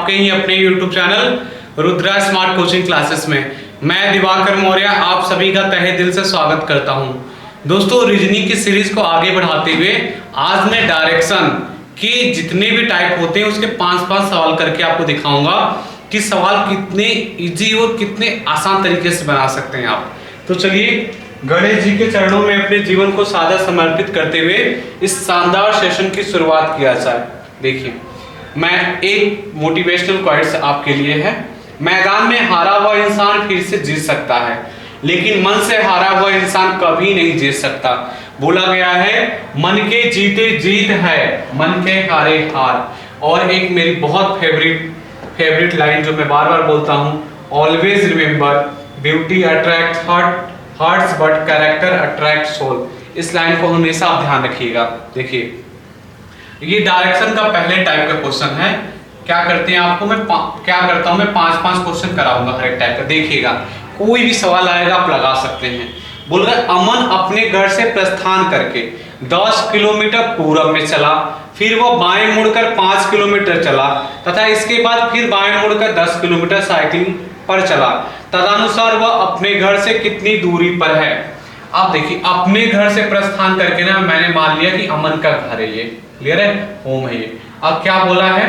आपके ही अपने YouTube channel Rudra smart coaching classes में। मैं दिवाकर मौर्य आप सभी का तहे दिल से स्वागत करता हूं। दोस्तों, रीजनिंग की सीरीज को आगे बढ़ाते हुए आज मैं डायरेक्शन की जितने भी टाइप होते हैं उसके 5-5 सवाल करके आपको दिखाऊंगा कि सवाल कितने इजी और कितने आसान तरीके से बना सकते हैं आप। तो चलिए गणेश जी के चरणों में अपने जीवन को सादा समर्पित करते हुए इस शानदार सेशन की शुरुआत किया जाए। देखिए, मैं एक मोटिवेशनल क्वाइट्स आपके लिए है। मैदान में हारा हुआ इंसान फिर से जीत सकता है, लेकिन मन से हारा हुआ इंसान कभी नहीं जीत सकता। बोला गया है मन के जीते जीत है, मन के हारे हार। और एक मेरी बहुत फेवरेट लाइन जो मैं बार बार बोलता हूँ, always remember beauty attract hearts but character attract soul. इस लाइन को हमेशा आप ध्यान रखिएगा। देखिए, ये डायरेक्शन का पहले टाइप का क्वेश्चन है। क्या करते हैं आपको क्या करता हूं मैं 5-5 क्वेश्चन कराऊंगा हर एक टाइप का। देखिएगा, कोई भी सवाल आएगा आप लगा सकते हैं। बोल रहे अमन अपने घर से प्रस्थान करके 10 किलोमीटर पूरब में चला, फिर वो बाएं मुड़कर 5 किलोमीटर चला तथा इसके बाद फिर बाएं मुड़कर 10 किलोमीटर साइकिल पर चला। तदनुसार वह अपने घर से कितनी दूरी पर है। अब देखिए, अपने घर से प्रस्थान करके ना मैंने मान लिया कि अमन का घर है, ये क्लियर है, होम है ये। अब क्या बोला है,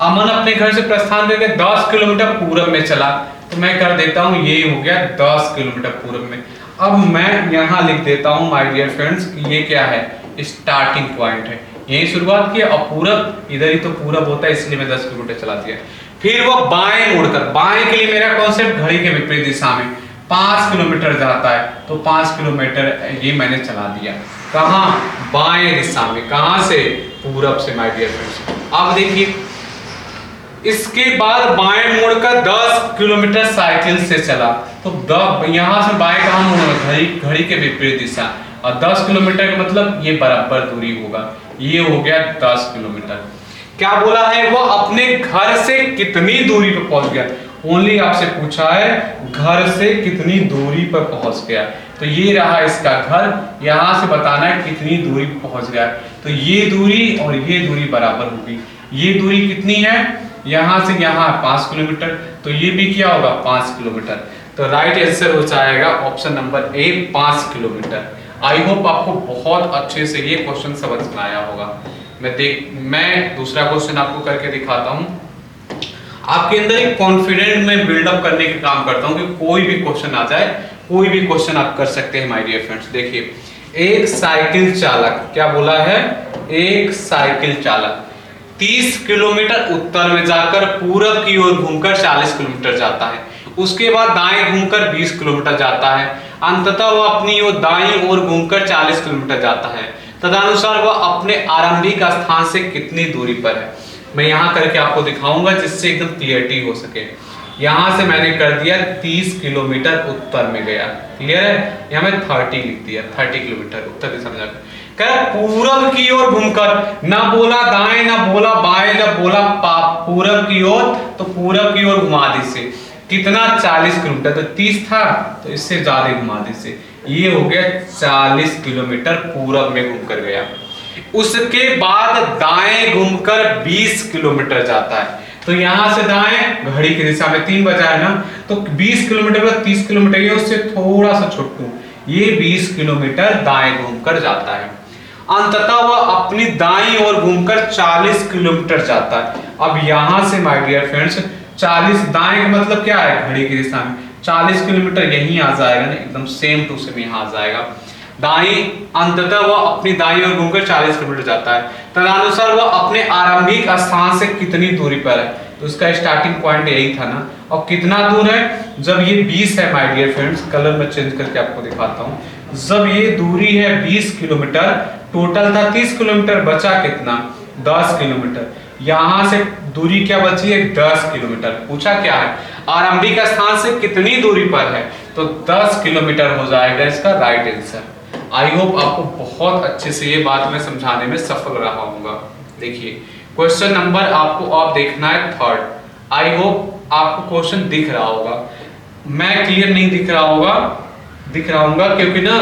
अमन अपने घर से प्रस्थान करके 10 किलोमीटर पूरब में चला, तो मैं कर देता हूं ये हो गया 10 किलोमीटर पूरब में। अब मैं यहां लिख देता हूं माय डियर फ्रेंड्स, ये क्या है, स्टार्टिंग पॉइंट है, यही शुरुआत की। अब पूरब इधर ही तो पूरब होता है, इसलिए मैं 10 किलोमीटर चला दिया। फिर वो बाएं मुड़कर, बाएं के लिए मेरा कॉन्सेप्ट घड़ी के विपरीत दिशा में 5 किलोमीटर जाता है, तो 5 किलोमीटर ये मैंने चला दिया। कहां, बाएं दिशा में। कहां से, पूरब से माय डियर फ्रेंड्स। अब देखिए, इसके बाद बाएं मुड़कर 10 किलोमीटर साइकिल से चला, तो यहां से बाएं कहां मुड़ेगा, घड़ी के विपरीत दिशा। और 10 किलोमीटर का मतलब ये बराबर दूरी होगा, ये हो गया 10 किलोमीटर। क्या बोला है, वो अपने घर से कितनी दूरी पर पहुंच गया। ओनली आपसे पूछा है घर से कितनी दूरी पर पहुंच गया, तो ये रहा इसका घर। यहां से बताना है कितनी दूरी पर पहुंच गया, तो ये दूरी और ये दूरी बराबर होगी। ये दूरी कितनी है, यहां से यहां 5 किलोमीटर, तो ये भी क्या होगा 5 किलोमीटर। तो राइट आंसर हो जाएगा option number A, 5 kilometre. I hope आपको बहुत अच्छे से ये क्वेश्चन समझ में आया होगा। मैं दूसरा क्वेश्चन आपको करके दिखाता हूं। आपके अंदर एक कॉन्फिडेंट में बिल्डअप करने का काम करता हूं कि कोई भी क्वेश्चन आ जाए, कोई भी क्वेश्चन आप कर सकते हैं माय डियर फ्रेंड्स। देखिए, एक साइकिल चालक, क्या बोला है, एक साइकिल चालक 30 किलोमीटर उत्तर में जाकर पूरब की ओर घूमकर 40 किलोमीटर जाता है। उसके बाद दाएं घूमकर 20 किलोमीटर जाता है। अंततः वह अपनी ओर दाईं ओर घूमकर 40 किलोमीटर जाता है। तदनुसार वह अपने आरंभिक स्थान से कितनी दूरी पर है। मैं यहाँ करके आपको दिखाऊंगा जिससे एकदम क्लियरिटी हो सके। यहां से मैंने कर दिया 30 किलोमीटर उत्तर में गया, क्लियर है। यहाँ मैं 30 लिख दिया, 30 किलोमीटर उत्तर दिशा में जाकर। पूरब की ओर घूमकर, ना बोला दाएं ना बोला बाएं, जब बोला पूरब की ओर तो पूरब की ओर घुमा दी से कितना 40 किलोमीटर, तो 30 था तो इससे ज्यादा घुमा दी से, ये हो गया 40 किलोमीटर पूरब में घूमकर गया। उसके बाद दाएं घूमकर 20 किलोमीटर जाता है, तो यहां से दाएं घड़ी की दिशा में 3 बजा है ना, तो 20 किलोमीटर का 30 किलोमीटर, ये उससे थोड़ा सा छोटू, ये 20 किलोमीटर दाएं घूमकर जाता है। अंततः वह अपनी दाईं ओर घूमकर 40 किलोमीटर जाता है। अब यहां से माय डियर फ्रेंड्स 40 दाएं का मतलब क्या है, घड़ी की दिशा में 40 किलोमीटर यहीं आ जाएगा ना, एकदम सेम टू सेम यहां आ जाएगा। दाईं, अंततः वह अपनी दाईं ओर घूमकर 40 किलोमीटर जाता है। तदनुसार वह अपने आरंभिक स्थान से कितनी दूरी पर है, तो उसका स्टार्टिंग पॉइंट यही था ना। और कितना दूर है, जब ये 20 है माय डियर फ्रेंड्स, कलर में चेंज करके आपको दिखाता हूं। जब ये दूरी है 20 किलोमीटर, टोटल था 30 किलोमीटर, बचा कितना, 10 किलोमीटर। यहां से दूरी क्या बची है, 10 किलोमीटर। पूछा क्या है, आरंभिक स्थान से कितनी दूरी पर है, तो 10 किलोमीटर हो जाएगा इसका राइट आंसर। आई होप आपको बहुत अच्छे से ये बात मैं समझाने में सफल रहा हूँ। देखिए, क्वेश्चन नंबर आपको अब देखना है 3rd। आई होप आपको क्वेश्चन दिख रहा होगा, मैं क्लियर नहीं दिख रहा होगा क्योंकि ना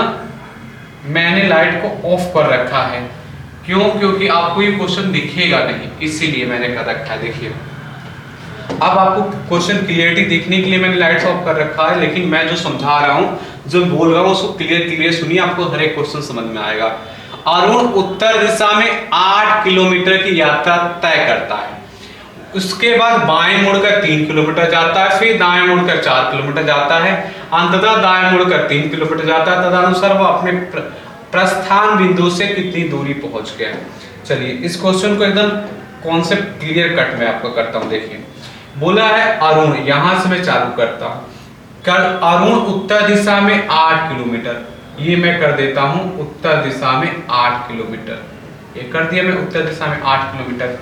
मैंने लाइट को ऑफ कर रखा है। क्यों, क्योंकि आपको ये क्वेश्चन दिखेगा नहीं, इसीलिए मैंने कर रखा है। देखिए, अब आपको क्वेश्चन क्लियरिटी देखने के लिए मैंने लाइट्स ऑफ कर रखा है, लेकिन मैं जो समझा रहा हूँ, जो बोल रहा हूँ, उसको क्लियर सुनिए, आपको हर एक क्वेश्चन समझ में आएगा। अरुण उत्तर दिशा में 8 किलोमीटर की यात्रा तय करता है। उसके बाद बाएं मुड़कर 3 किलोमीटर जाता है, फिर दाएं मुड़कर 4 किलोमीटर जाता है, अंततः दाएं मुड़कर 3 किलोमीटर जाता है। तदनुसार वो अपने प्रस्थान बिंदु से कितनी दूरी पहुंच गया। चलिए इस क्वेश्चन को एकदम कॉन्सेप्ट क्लियर कट में आपको करता हूं। देखिए बोला है अरुण, यहां से मैं चालू करता हूं। अरुण उत्तर दिशा में 8 किलोमीटर, ये मैं कर देता हूं उत्तर दिशा में 8 किलोमीटर, ये कर दिया मैं उत्तर दिशा में 8 किलोमीटर।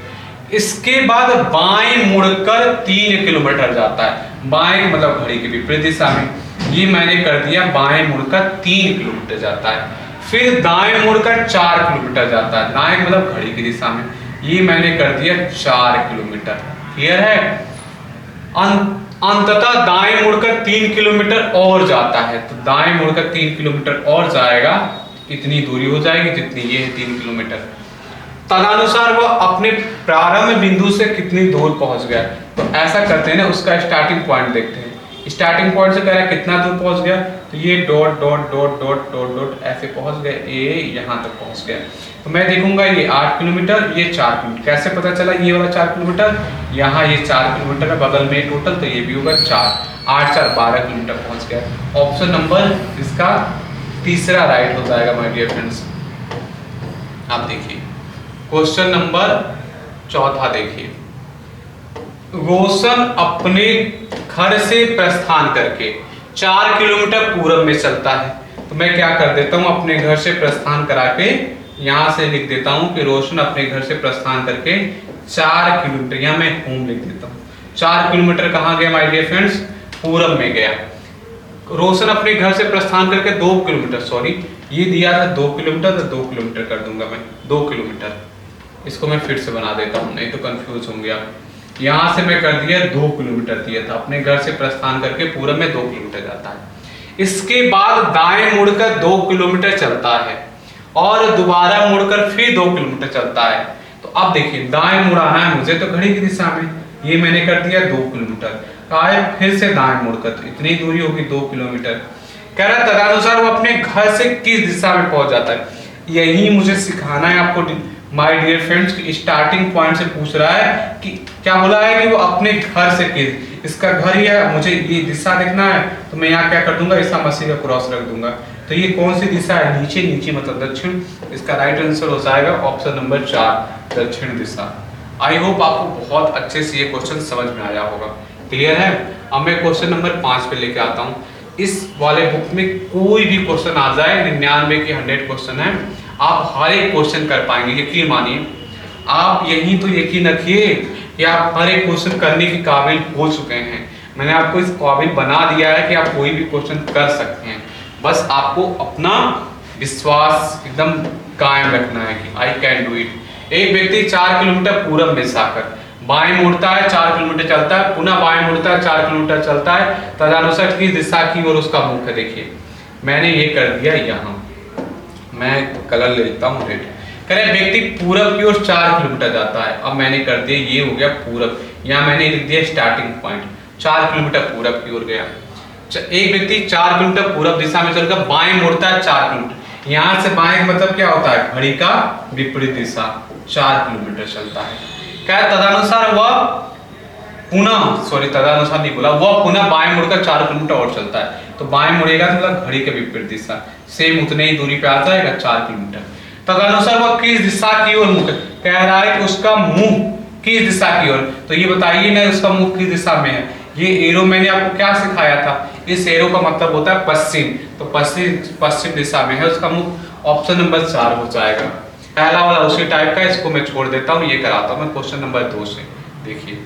इसके बाद बाएं मुड़कर 3 किलोमीटर जाता है, बाएं मतलब घड़ी के विपरीत दिशा में, ये मैंने कर दिया बाएं मुड़कर 3 किलोमीटर जाता है। फिर दाएं मुड़कर 4 किलोमीटर जाता है, दाएं मतलब घड़ी की दिशा में, ये मैंने कर दिया 4 किलोमीटर। क्लियर है। अंततः दाएं मुड़कर 3 किलोमीटर और जाता है, तो दाएं मुड़कर 3 किलोमीटर और जाएगा, इतनी दूरी हो जाएगी जितनी ये है 3 किलोमीटर। तदनुसार वह अपने प्रारंभ बिंदु से कितनी दूर पहुंच गया। तो ऐसा करते हैं ना, उसका स्टार्टिंग पॉइंट देखते हैं। स्टार्टिंग पॉइंट से कह रहा है कितना दूर पहुंच गया, तो ये dot dot dot dot dot dot ऐसे पहुंच गया, ये यहां तक पहुंच गया। तो मैं देखूंगा ये 8 किलोमीटर, ये 4 किलोमीटर, कैसे पता चला ये वाला 4 किलोमीटर, यहाँ ये 4 किलोमीटर है बगल में टोटल, तो ये भी होगा 4, 8 4 12 किलोमीटर पहुंच गया। ऑप्शन नंबर इसका तीसरा राइट हो जाएगा माय डियर फ्रेंड्स। आप देखिए क्वेश्चन नंबर चौथा देखिए, रोशन अपने घर से प्रस्थान करके 4 किलोमीटर पूरब में चलता है। तो मैं क्या कर देता हूं, अपने घर से प्रस्थान करा के यहां से लिख देता हूं कि रोशन अपने घर से प्रस्थान करके 4 किलोमीटर, यहां मैं होम लिख देता हूं। 4 किलोमीटर कहां गया माय डियर फ्रेंड्स, पूरब में गया। रोशन अपने घर से प्रस्थान करके 2 किलोमीटर, सॉरी ये दिया था 2 किलोमीटर, तो 2 किलोमीटर कर दूंगा मैं, 2 किलोमीटर। इसको मैं फिर से बना देता हूं, नहीं तो कंफ्यूज होंगे आप। यहां से मैं कर दिया 2 किलोमीटर दिया था, अपने घर से प्रस्थान करके पूरब में 2 किलोमीटर जाता है। इसके बाद दाएं मुड़कर 2 किलोमीटर चलता है और दोबारा मुड़कर फिर 2 किलोमीटर चलता है। तो अब देखिए दाएं मुड़ाना है मुझे, तो घड़ी की दिशा में, ये मैंने कर दिया 2 किलोमीटर, फिर से दाएं मुड़कर, तो इतनी दूरी होगी 2 किलोमीटर। कह रहा है तदनुसार वो अपने घर से किस दिशा में पहुंच जाता है। यही मुझे सिखाना है आपको माय डियर फ्रेंड्स, की स्टार्टिंग पॉइंट से पूछ रहा है कि क्या बोला है कि वो अपने घर से किस, इसका घर ही है, मुझे ये दिशा देखना है, तो मैं यहाँ क्या कर दूंगा, ईसा मसीह का क्रॉस रख दूंगा। तो ये कौन सी दिशा है, नीचे, नीचे मतलब दक्षिण। इसका राइट आंसर हो जाएगा ऑप्शन नंबर 4 दक्षिण दिशा। आई होप आपको बहुत अच्छे से ये क्वेश्चन समझ में आया होगा। क्लियर है। अब मैं क्वेश्चन नंबर 5 पे लेके आता हूँ। इस वाले बुक में कोई भी क्वेश्चन आ जाए, 99 के 100 क्वेश्चन है, आप हर एक क्वेश्चन कर पाएंगे, यकीन मानिए। आप यही तो यकीन रखिए कि आप हर एक क्वेश्चन करने के काबिल हो चुके हैं। मैंने आपको इस काबिल बना दिया है कि आप कोई भी क्वेश्चन कर सकते हैं। बस आपको अपना विश्वास एकदम कायम रखना है कि आई कैन डू इट। एक व्यक्ति 4 किलोमीटर पूरब में जाकर बाएं मुड़ता है, 4 किलोमीटर चलता है, पुनः बाएं मुड़ता है, 4 किलोमीटर चलता है, तदनुसार किस दिशा की ओर उसका मुख है। देखिए मैंने ये कर दिया, यहाँ मैं कलर ले लेता हूँ रेड। कह रहे व्यक्ति पूरब की ओर 4 किलोमीटर जाता है। अब मैंने कर दिया, ये हो गया पूरब, यहाँ मैंने लिख दिया स्टार्टिंग पॉइंट, 4 किलोमीटर पूरब की ओर गया। एक व्यक्ति 4 किलोमीटर पूरब दिशा में चलकर बाएं मुड़ता है 4 किलोमीटर, यहाँ से बाएं मतलब क्या होता है, घड़ी का विपरीत दिशा, 4 किलोमीटर चलता है। क्या तदनुसार वह पुनः, सॉरी तदनुसार नहीं बोला, वह पुनः बाएं मुड़कर 4 किलोमीटर और चलता है। तो बाएं मुड़ेगा तो मतलब घड़ी के विपरीत दिशा, सेम उतने ही दूरी पे आ जाएगा 4 किलोमीटर। तदनुसार वह किस दिशा की ओर मुख, कह रहा है कि उसका मुंह किस दिशा की ओर। तो ये बताइए ना उसका मुंह किस दिशा में है। ये एरो मैंने आपको क्या सिखाया था, इस एरो का मतलब होता है पश्चिम, तो पश्चिम दिशा में है उसका मुख। ऑप्शन नंबर 4 हो जाएगा। पहला वाला उसी टाइप का, इसको मैं छोड़ देता हूँ, ये कराता हूँ मैं क्वेश्चन नंबर 2 से। देखिए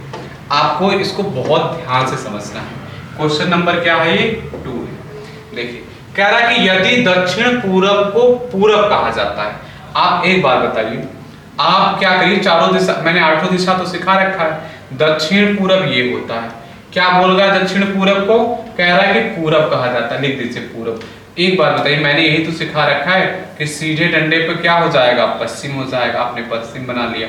आपको इसको बहुत ध्यान से समझना है। क्वेश्चन नंबर क्या है, ये 2 है। देखिए कह रहा है कि यदि दक्षिण पूरब को पूरब कहा जाता है, आप एक बार बताइए, आप क्या करिए, चारों दिशा, मैंने 8 दिशा तो सिखा रखा है, दक्षिण पूरब ये होता है। क्या बोल रहा है दक्षिण पूरब को, कह रहा है कि पूरब कहा जाता है, लिख दीजिए पूरब। एक बार बताइए, मैंने यही तो सिखा रखा है कि सीधे डंडे पे क्या हो जाएगा, पश्चिम हो जाएगा, आपने पश्चिम बना लिया।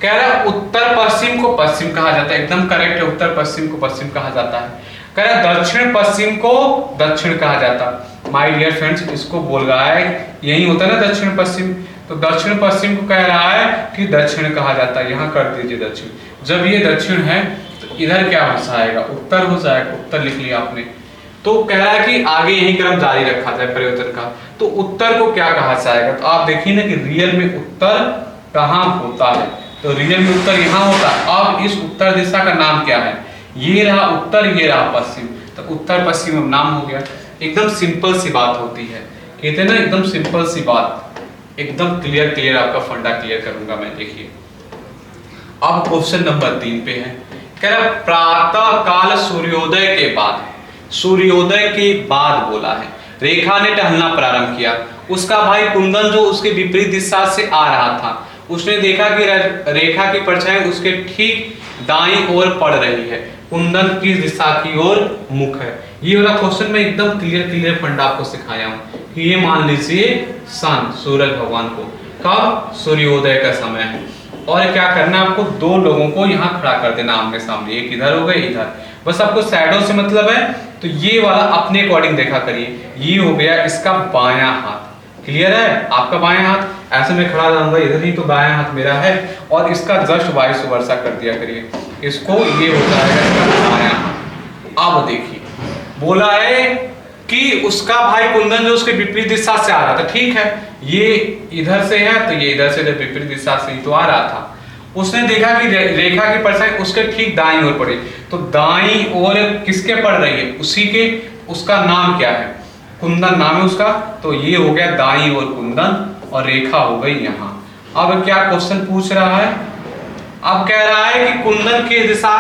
कह रहा है उत्तर पश्चिम को पश्चिम कहा जाता है, एकदम करेक्ट है, उत्तर पश्चिम को पश्चिम कहा जाता है। कह रहा है दक्षिण पश्चिम को दक्षिण कहा जाता है। माय डियर फ्रेंड्स, इसको बोल रहा है यही होता है ना दक्षिण पश्चिम, तो दक्षिण पश्चिम को कह रहा है कि दक्षिण कहा जाता है। यहाँ कर दीजिए दक्षिण, जब ये दक्षिण है तो इधर क्या हो जाएगा, उत्तर हो जाएगा, उत्तर लिख लिया आपने। तो कह रहा है कि आगे यही क्रम जारी रखा जाए परिवर्तन का, तो उत्तर को क्या कहा जाएगा, तो आप देखिए ना कि रियल में उत्तर कहाँ होता है, तो रियल में उत्तर यहाँ होता है। अब इस उत्तर दिशा का नाम क्या है, ये रहा उत्तर, ये रहा पश्चिम, तो उत्तर पश्चिम अब नाम हो गया। एकदम सिंपल सी बात होती है, कहते हैं ना एकदम सिंपल सी बात, एकदम क्लियर आपका फंडा क्लियर करूंगा मैं। देखिए अब क्वेश्चन नंबर 3 पे है, कह रहा प्रातः काल सूर्योदय के बाद, सूर्योदय के बाद बोला है, रेखा ने टहलना प्रारंभ किया। उसका भाई कुंदन जो उसके विपरीत दिशा से आ रहा था, उसने देखा कि रेखा की परछाई उसके ठीक दाईं ओर पड़ रही है, कुंदन की दिशा की ओर मुख है। ये वाला क्वेश्चन में एकदम क्लियर फंडा आपको सिखाया हूं कि ये मान लीजिए सन सूरज भगवान को कब सूर्योदय का समय है, और क्या करना है आपको, दो लोगों को यहाँ खड़ा कर देना आमने सामने, एक इधर हो गए इधर, बस आपको शैडो से मतलब है, तो ये वाला अपने अकॉर्डिंग देखा करिए। ये हो गया इसका बायां हाथ, क्लियर है, आपका बायां हाथ, ऐसे में खड़ा रहूंगा इधर ही, तो बायां हाथ मेरा है, और इसका जस्ट वाइस वर्सा कर दिया करिए इसको, ये हो जाएगा इसका बायां हाथ। अब देखिए बोला है कि उसका भाई कुंदन जो उसके विपरीत दिशा से आ रहा था, ठीक है, ये इधर से है तो ये इधर से विपरीत दिशा से ही तो आ रहा था। उसने देखा कि रेखा की परछाई उसके ठीक दाईं ओर पड़ी, तो दाईं ओर किसके पड़ रही है, उसी के, उसका नाम क्या है, कुंदन नाम है उसका, तो ये हो गया दाईं ओर कुंदन, और रेखा हो गई यहाँ। अब क्या क्वेश्चन पूछ रहा है, अब कह रहा है कि कुंदन किस दिशा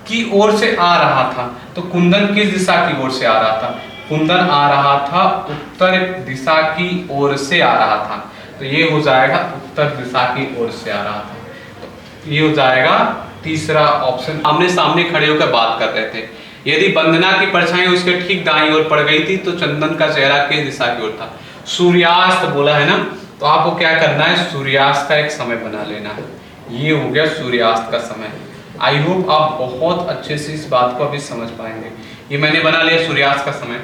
की ओर से आ रहा था, तो कुंदन किस दिशा की ओर से आ रहा था, कुंदन आ रहा था उत्तर दिशा की ओर से आ रहा था, तो ये हो जाएगा उत्तर दिशा की ओर से आ रहा था, तो ये हो जाएगा तीसरा ऑप्शन। आमने सामने खड़े होकर बात कर रहे थे, यदि वंदना की परछाई उसके ठीक दाईं ओर पड़ गई थी तो चंदन का चेहरा किस दिशा की ओर था, सूर्यास्त बोला है ना, तो आपको क्या करना है, सूर्यास्त का एक समय बना लेना है, ये हो गया सूर्यास्त का समय। आई होप आप बहुत अच्छे से इस बात को अभी समझ पाएंगे। ये मैंने बना लिया सूर्यास्त का समय।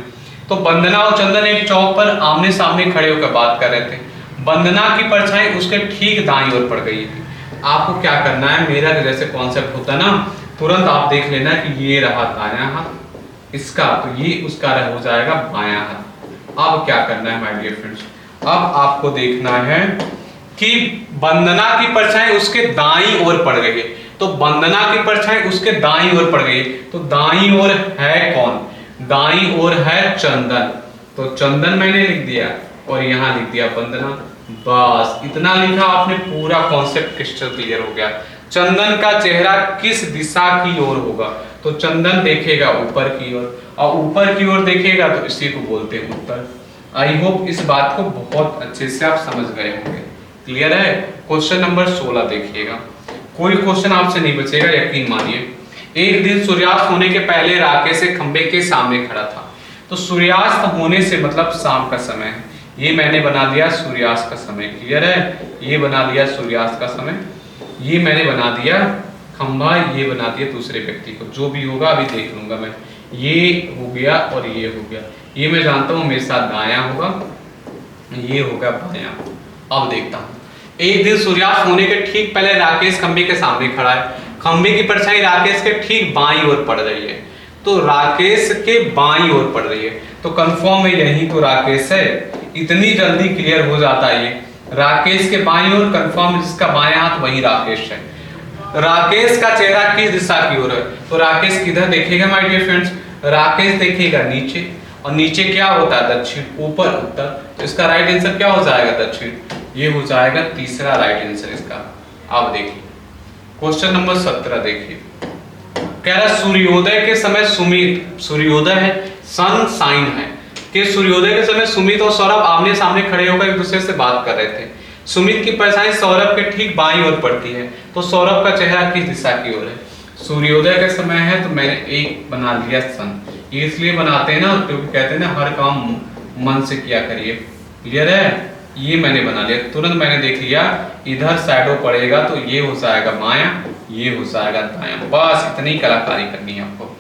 तो वंदना और चंदन एक चौक पर आमने सामने खड़े होकर बात कर रहे थे, वंदना की परछाई उसके ठीक दाईं ओर पड़ गई थी। आपको क्या करना है, मेरा जैसे कॉन्सेप्ट होता है ना, तुरंत आप देख लेना कि ये रहा दायां हाथ इसका, तो ये उसका हो जाएगा बायां हाथ। अब क्या करना है माय डियर फ्रेंड्स, अब आपको देखना है कि वंदना की परछाई उसके दाईं ओर पड़ गई है, तो वंदना की परछाई उसके दाईं ओर पड़ गई, तो दाईं ओर है कौन, दाईं ओर है चंदन, तो चंदन मैंने लिख दिया और यहाँ लिख दिया वंदना, बस इतना लिखा आपने, पूरा कॉन्सेप्ट क्रिस्टल क्लियर हो गया। चंदन का चेहरा किस दिशा की ओर होगा, तो चंदन देखेगा ऊपर की ओर, और ऊपर की ओर देखेगा तो इसी को बोलते हैं उत्तर। आई होप इस बात को बहुत अच्छे से आप समझ गए होंगे, क्लियर है। क्वेश्चन नंबर 16 देखिएगा, कोई क्वेश्चन आपसे नहीं बचेगा, यकीन मानिए। एक दिन सूर्यास्त होने के पहले राकेश एक खंबे के सामने खड़ा था, तो सूर्यास्त होने से मतलब शाम का समय है, ये मैंने बना दिया सूर्यास्त का समय, क्लियर है, ये बना दिया सूर्यास्त का समय, ये मैंने बना दिया खंबा, ये बना दिया दूसरे व्यक्ति को, जो भी होगा अभी देख लूंगा मैं, ये हो गया और ये हो गया, ये मैं जानता हूँ मेरे साथ दायां होगा, ये होगा बायां। अब देखता हूँ, एक दिन सूर्यास्त होने के ठीक पहले राकेश खंबे के सामने खड़ा है, खंबे की परछाई राकेश के ठीक बाईं ओर पड़ रही है, तो राकेश के बाईं ओर पड़ रही है, तो कंफर्म है यही तो राकेश है, इतनी जल्दी क्लियर हो जाता है ये, राकेश के बाईं ओर कंफर्म, जिसका बायां हाथ वही राकेश है। राकेश का चेहरा किस दिशा की ओर है, तो राकेश किधर देखेगा माय डियर फ्रेंड्स, राकेश देखेगा नीचे, और नीचे क्या होता है दक्षिण, ऊपर उत्तर, तो इसका राइट आंसर क्या हो जाएगा दक्षिण, ये हो जाएगा तीसरा राइट आंसर इसका। अब देखिए क्वेश्चन नंबर 17 देखिए, कह रहा सूर्योदय के समय सुमित, सूर्योदय है सन साइन है, कि सूर्योदय के समय सुमित और सौरभ आमने सामने खड़े होकर एक दूसरे से बात कर रहे थे। सुमित की परछाई सौरभ के ठीक बाईं ओर पड़ती है, तो सौरभ का चेहरा किस दिशा की ओर है, सूर्योदय का समय है, तो मैंने एक बना लिया सन, ये इसलिए बनाते हैं ना क्योंकि कहते हैं ना हर काम मन से किया करिए, क्लियर है। ये मैंने बना लिया, तुरंत मैंने देख लिया इधर शैडो पड़ेगा तो ये हो जाएगा बायां, ये हो जाएगा दायां। बस इतनी कलाकारी करनी है आपको।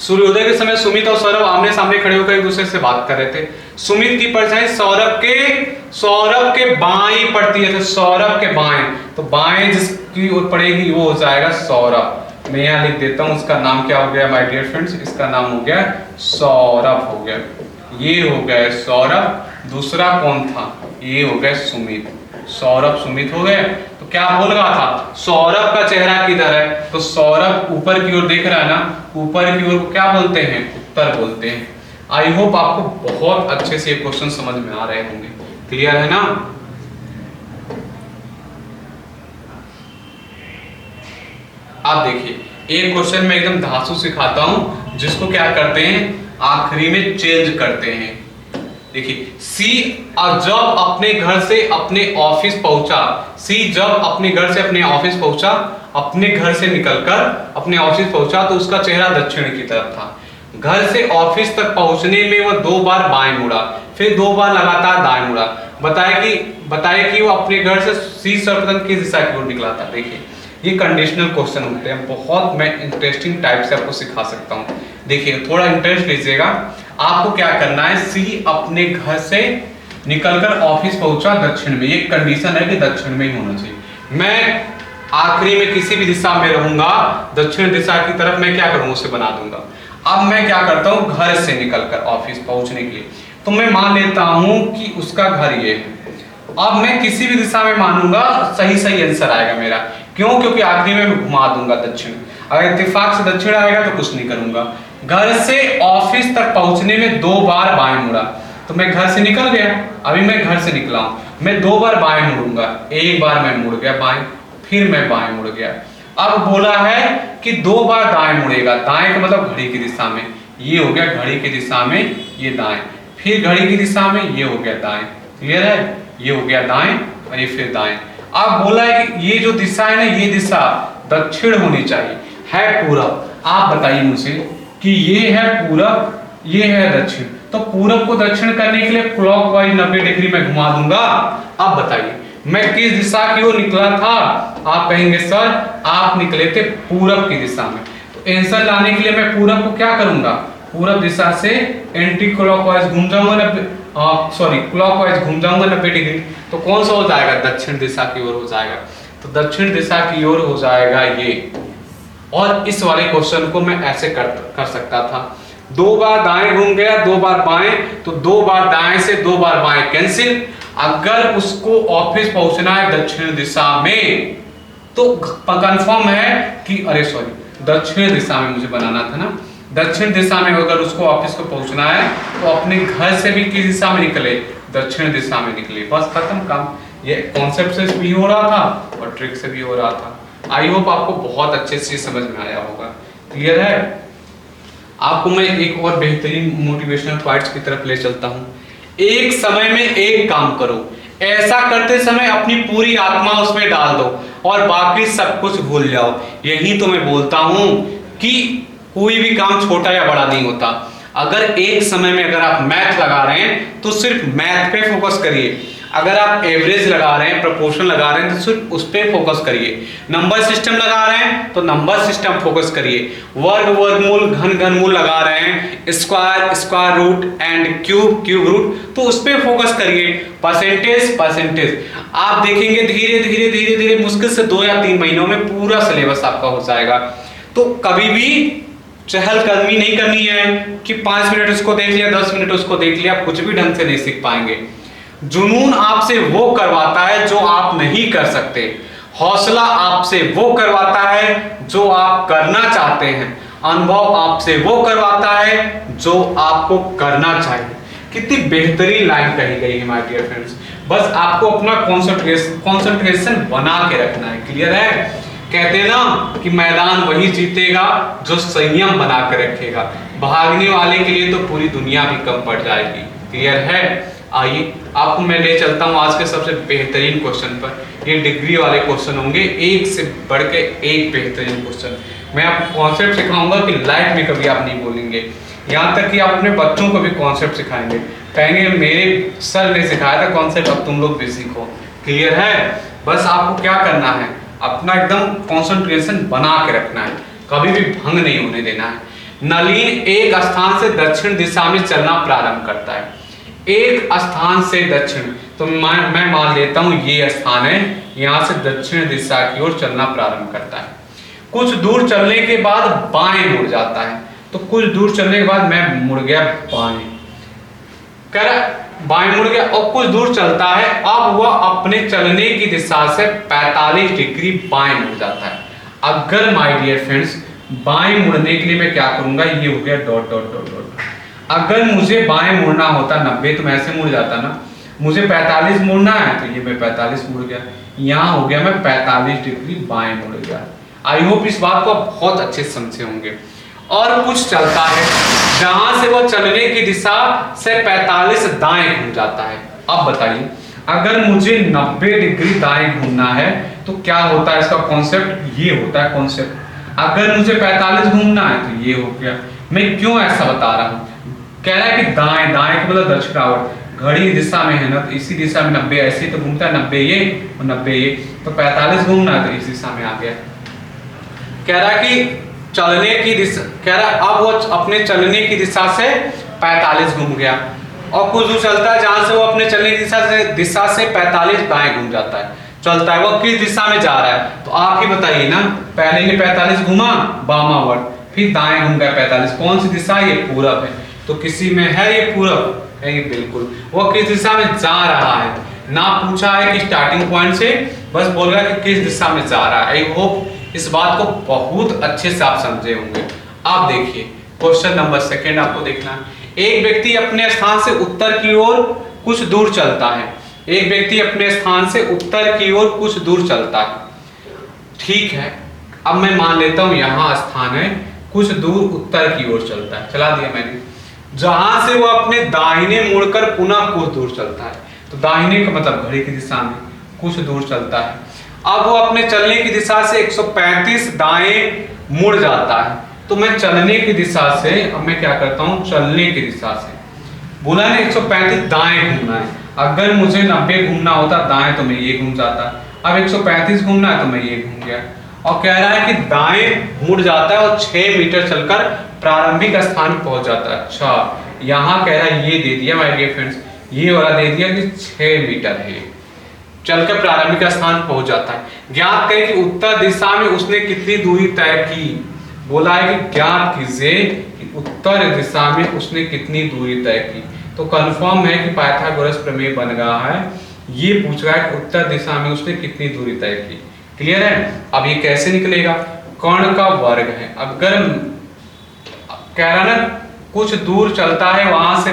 सूर्योदय के समय सुमित और सौरभ आमने सामने खड़े होकर एक दूसरे से बात कर रहे थे। सुमित की परछाई सौरभ के बाएं पड़ती है, तो सौरभ के बाएं, तो बाएं जिसकी ओर पड़ेगी वो हो जाएगा सौरभ। मैं यहाँ लिख देता हूँ, उसका नाम क्या हो गया माय डियर फ्रेंड्स, इसका नाम हो गया सौरभ हो गया। ये हो गया सौरभ, दूसरा कौन था, ये हो गया सुमित। सौरभ सुमित हो गए। तो क्या बोल रहा था, सौरभ का चेहरा किधर है, तो सौरभ ऊपर की ओर देख रहा है ना, ऊपर की ओर को क्या बोलते हैं, उत्तर बोलते हैं। आई होप आपको बहुत अच्छे से ये क्वेश्चन समझ में आ रहे होंगे। क्लियर है ना। आप देखिए एक क्वेश्चन में एकदम धांसू सिखाता हूं, जिसको क्या करते हैं आखिरी में चेंज करते हैं। देखिए सी जब अपने घर से अपने ऑफिस पहुंचा, सी जब अपने घर से अपने ऑफिस पहुंचा, अपने घर से निकलकर अपने ऑफिस पहुंचा तो उसका चेहरा दक्षिण की तरफ था। घर से ऑफिस तक पहुंचने में वह 2 बार बाएं मुड़ा, फिर 2 बार लगातार दाएं मुड़ा। बताए कि वो अपने घर से सी सर्वप्रथम किस दिशा की ओर निकला था। देखिए ये कंडीशनल क्वेश्चन होते हैं, बहुत मैं इंटरेस्टिंग टाइप से आपको सिखा सकता हूँ। देखिए थोड़ा इंटरेस्ट लीजिएगा। आपको क्या करना है, सी अपने घर से निकलकर ऑफिस पहुंचा दक्षिण में, ये कंडीशन है कि दक्षिण में ही होना चाहिए। मैं आखिरी में किसी भी दिशा में रहूंगा, दक्षिण दिशा की तरफ मैं क्या करूंगा उसे बना दूंगा। अब मैं क्या करता हूं, घर से निकलकर ऑफिस पहुंचने के लिए, तो मैं मान लेता हूं कि उसका घर ये है। अब मैं किसी भी दिशा में मानूंगा, सही आंसर आएगा मेरा। क्यों, क्योंकि आखिरी में मैं घुमा दूंगा दक्षिण। अगर इत्तेफाक से दक्षिण आएगा तो कुछ नहीं करूंगा। घर से ऑफिस तक पहुंचने में 2 बार बाएं मुड़ा, तो मैं घर से निकल गया, अभी मैं घर से निकला हूं, मैं 2 बार बाएं मुड़ूंगा। एक बार मैं मुड़ गया बाएं, फिर मैं बाएं मुड़ गया। अब बोला है कि 2 बार दाएं मुड़ेगा, दाएं का मतलब घड़ी की दिशा में, ये हो गया घड़ी की दिशा में, ये दाएं, फिर घड़ी की दिशा में, ये हो गया दाएं। क्लियर है, ये हो गया दाएं और ये फिर दाएं। अब बोला है कि ये जो दिशा है ना, ये दिशा दक्षिण होनी चाहिए, है पूरब। आप बताइए मुझे कि ये है पूरब, ये है दक्षिण, तो पूरब को दक्षिण करने के लिए क्लॉकवाइज 90 डिग्री में घुमा दूंगा। अब बताइए मैं किस दिशा की ओर निकला था। आप कहेंगे सर आप निकले थे पूरब की दिशा में, तो आंसर लाने के लिए मैं पूरब को क्या करूंगा, पूरब दिशा से एंटी क्लॉकवाइज घूम जाऊंगा, क्लॉकवाइज घूम जाऊंगा 90 डिग्री। तो कौन सा हो जाएगा, दक्षिण दिशा की ओर हो जाएगा। तो दक्षिण दिशा की ओर हो जाएगा ये। और इस वाले क्वेश्चन को मैं ऐसे कर सकता था, 2 बार दाएं घूम गया, 2 बार बाएं, तो 2 बार दाएं से 2 बार बाएं कैंसिल। अगर उसको ऑफिस पहुंचना है दक्षिण दिशा में, तो कंफर्म है कि दक्षिण दिशा में मुझे बनाना था ना, दक्षिण दिशा में अगर उसको ऑफिस को पहुंचना है तो अपने घर से भी किस दिशा में निकले, दक्षिण दिशा में निकले। बस खत्म काम। ये कॉन्सेप्ट से भी हो रहा था और ट्रिक से भी हो रहा था। आई होप आपको बहुत अच्छे से समझ में आया होगा। क्लियर है। आपको मैं एक और बेहतरीन मोटिवेशनल पॉइंट्स की तरफ ले चलता हूं। एक समय में एक काम करो, ऐसा करते समय अपनी पूरी आत्मा उसमें डाल दो और बाकी सब कुछ भूल जाओ। यही तो मैं बोलता हूं कि कोई भी काम छोटा या बड़ा नहीं होता। अगर एक समय में अगर आप मैथ लगा रहे हैं तो सिर्फ मैथ पे फोकस करिए। अगर आप एवरेज लगा रहे हैं, प्रोपोर्शन लगा रहे हैं, तो सिर्फ उस पे फोकस करिए। नंबर सिस्टम लगा रहे हैं तो नंबर सिस्टम फोकस करिए। वर्गमूल, घनमूल लगा रहे हैं, square root and cube root, तो उस पे फोकस करिए। परसेंटेज आप देखेंगे धीरे धीरे मुश्किल से 2 या 3 महीनों में पूरा सिलेबस आपका हो जाएगा। तो कभी भी चहलकदमी नहीं करनी है कि 5 मिनट उसको देख लिया, 10 मिनट उसको देख लिया, कुछ भी ढंग से नहीं सीख पाएंगे। जुनून आपसे वो करवाता है जो आप नहीं कर सकते। हौसला आपसे वो करवाता है जो आप करना चाहते हैं। अनुभव आपसे वो करवाता है जो आपको करना चाहिए। कितनी बेहतरीन लाइन कही गई है माय डियर फ्रेंड्स। बस आपको अपना कॉन्सेंट्रेशन बना के रखना है। क्लियर है। कहते हैं ना कि मैदान वही जीतेगा जो संयम बना के रखेगा। भागने वाले के लिए तो पूरी दुनिया भी कम पड़ जाएगी। क्लियर है। आइए आपको मैं ले चलता हूं आज के सबसे बेहतरीन क्वेश्चन पर। ये डिग्री वाले क्वेश्चन होंगे, एक से बढ़ के एक बेहतरीन क्वेश्चन। मैं आपको कॉन्सेप्ट सिखाऊंगा कि लाइफ में कभी आप नहीं बोलेंगे। यहाँ तक कि आप अपने बच्चों को भी कॉन्सेप्ट सिखाएंगे। कहेंगे मेरे सर ने सिखाया था कॉन्सेप्ट, अब तुम लोग भी सीखो। क्लियर है? बस आपको क्या करना है, अपना एकदम कंसंट्रेशन बना के रखना है, कभी भी भंग नहीं होने देना है। नलिन एक स्थान से दक्षिण दिशा में चलना प्रारंभ करता है। एक स्थान से दक्षिण, तो मैं मान लेता हूं ये स्थान है, यहां से दक्षिण दिशा की ओर चलना प्रारंभ करता है। कुछ दूर चलने के बाद बाएं मुड़ जाता है। तो कुछ दूर चलने के बाद मैं मुड़ गया बाएं, कह रहा बाएं मुड़ गया, और कुछ दूर चलता है, अब वह अपने चलने की दिशा से 45 डिग्री बाएं मुड़ जाता है। अगर माय डियर फ्रेंड्स बाएं मुड़ने के लिए मैं क्या करूंगा, ये हो गया डॉट डॉट डॉट डॉट। अगर मुझे बाएं मुड़ना होता 90 तो मैं ऐसे मुड़ जाता ना, मुझे 45 मुड़ना है तो ये मैं 45 मुड़ गया, यहाँ हो गया मैं 45 डिग्री बाएं मुड़ गया। आई होप इस बात को आप बहुत अच्छे से समझे होंगे। और कुछ चलता है जहां से वह चलने की दिशा से 45 दाएं घूम जाता है। अब बताइए अगर मुझे 90 डिग्री दाएं घूमना है तो क्या होता है इसका कॉन्सेप्ट, ये होता है कॉन्सेप्ट। अगर मुझे 45 घूमना है तो ये हो गया। मैं क्यों ऐसा बता रहा हूं, कह रहा है कि दाएं, दाएं का मतलब दक्षिणावर्त, घड़ी दिशा में है ना, तो इसी दिशा में 90 ऐसे तो घूमता है, 90 ये और 90 ये, तो 45 घूमना है तो इस दिशा में आ गया। कह रहा कि चलने की दिशा, कह रहा अब वो अपने चलने की दिशा से 45 घूम गया, और कुछ दूर चलता है जहां से वो अपने चलने की दिशा से 45 दाएं घूम जाता है, चलता है। वो किस दिशा में जा रहा है तो आप ही बताइए ना, पहले ये 45 घूमा वामावर्त, फिर दाएं घूम गया 45, कौन सी दिशा, ये पूरब है। तो किसी में है ये पूरब है, ये बिल्कुल। वो किस दिशा में जा रहा है, ना पूछा है कि स्टार्टिंग पॉइंट से, बस बोल रहा है कि किस दिशा में जा रहा है। आई होप इस बात को बहुत अच्छे से आप समझे होंगे। आप देखिए क्वेश्चन नंबर सेकंड आपको देखना है। एक व्यक्ति अपने स्थान से उत्तर की ओर कुछ दूर चलता है। एक व्यक्ति अपने स्थान से उत्तर की ओर कुछ दूर चलता है, ठीक है। अब मैं मान लेता हूं यहां स्थान है, कुछ दूर उत्तर की ओर चलता है, चला दिया मैंने। जहां से वो अपने दाहिने मुड़कर पुनः कुछ दूर चलता है, तो दाहिने का मतलब घड़ी की दिशा में कुछ दूर चलता है। अब वो अपने चलने की दिशा से 135 दाएं मुड़ जाता है। तो मैं चलने की दिशा से, अब मैं क्या करता हूं, चलने की दिशा से बोला ना 135 दाएं घूमना है। अगर मुझे 90 घूमना होता दाएं तो मैं ये घूम जाता, अब 135 घूमना है तो मैं ये घूम गया। और कह रहा है कि दाएं मुड़ जाता है और 6 मीटर चलकर प्रारंभिक स्थान पहुंच जाता है। अच्छा, यहाँ कह रहा है ये दे दिया माय डियर फ्रेंड्स, ये वाला दे दिया कि 6 मीटर है, चलकर प्रारंभिक स्थान पहुंच जाता है। ज्ञात करें कि उत्तर दिशा में उसने कितनी दूरी तय की। बोला है कि ज्ञात कीजिए कि उत्तर दिशा में उसने कितनी दूरी तय की। तो कंफर्म है कि पाइथागोरस प्रमेय बन रहा है। ये पूछ रहा है कि उत्तर दिशा में उसने कितनी दूरी तय की। क्लियर है? अब ये कैसे निकलेगा, कर्ण का वर्ग है। अगर कह रहा ना कुछ दूर चलता है, वहां से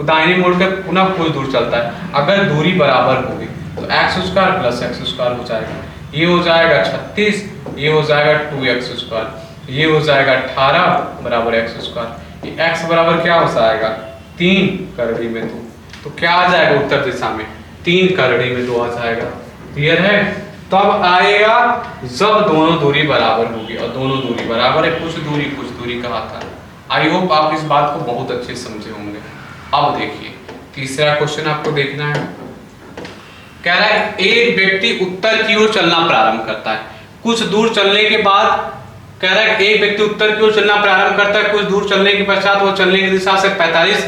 दाहिने मुड़कर पुनः कुछ दूर चलता है, अगर दूरी बराबर होगी तो x square plus x square हो जाएगा। ये हो जाएगा 36, ये हो जाएगा 2x स्क्वायर, ये हो जाएगा 18 बराबर एक्स स्क्वायर। ये x बराबर क्या हो जाएगा 3 करड़ी में 2, तो क्या आ जाएगा उत्तर दिशा में 3 करड़ी में 2 आ जाएगा। क्लियर है? तब आएगा जब दोनों दूरी बराबर होगी, और दोनों दूरी बराबर है, कुछ दूरी कहा था। आई होप आप इस बात को बहुत अच्छे समझे होंगे। अब देखिए तीसरा क्वेश्चन आपको देखना है। कह रहा है एक व्यक्ति उत्तर की ओर चलना प्रारंभ करता है। कुछ दूर चलने के बाद कह रहा है एक व्यक्ति उत्तर की ओर चलना प्रारंभ करता है, कुछ दूर चलने के पश्चात वो चलने की दिशा से 45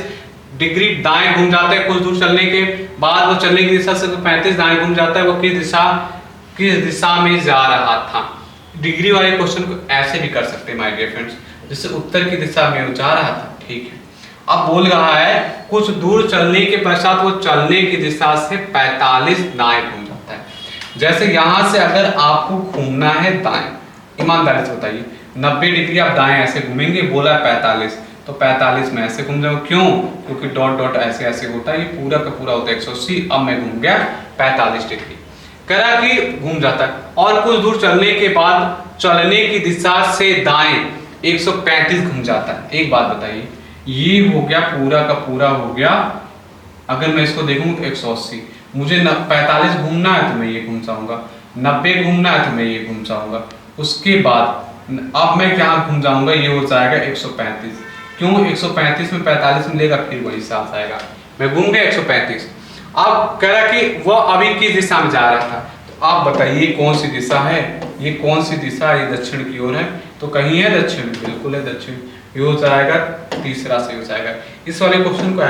डिग्री दाएं घूम जाता है। कुछ दूर चलने के बाद वो चलने की दिशा से 35 दाएं घूम जाता है। वो किस दिशा में जा रहा था। डिग्री वाले क्वेश्चन को ऐसे भी कर सकते हैं माय डियर फ्रेंड्स, जैसे उत्तर की दिशा में वो जा रहा था, ठीक है। अब बोल रहा है कुछ दूर चलने के पश्चात वो चलने की दिशा से 45 दाएं घूम जाता है। जैसे यहां से अगर आपको घूमना है दाएं, ईमानदारी से बताइए 90 डिग्री आप दाएं ऐसे घूमेंगे, बोला 45 तो 45 में ऐसे घूम जाओ। क्यों? क्योंकि डॉट डॉट ऐसे ऐसे होता है, ये पूरा का पूरा होता है 180। अब मैं घूम गया 45 डिग्री, करा कि घूम जाता है। और कुछ दूर चलने के बाद चलने की दिशा से दाएं 135 घूम जाता है। एक बात बताइए, ये हो गया पूरा का पूरा हो गया। अगर मैं इसको देखूं 180, मुझे 45 घूमना है तो मैं ये घूम जाऊंगा, 90 घूमना है तो मैं ये घूम जाऊंगा। उसके बाद अब मैं क्या घूम जाऊंगा, ये हो जाएगा 135। क्यों 135 में 45 मिलेगा, फिर वही साथ आएगा। मैं घूम गया 135। अब कह रहा कि वह अभी किस दिशा में जा रहा था, तो आप बताइए कौन सी दिशा है, ये कौन सी दिशा है, ये दक्षिण की ओर है, तो कहीं है दक्षिण, बिल्कुल है दक्षिण, ये हो जाएगा तीसरा सही हो जाएगा। इस वाले क्वेश्चन को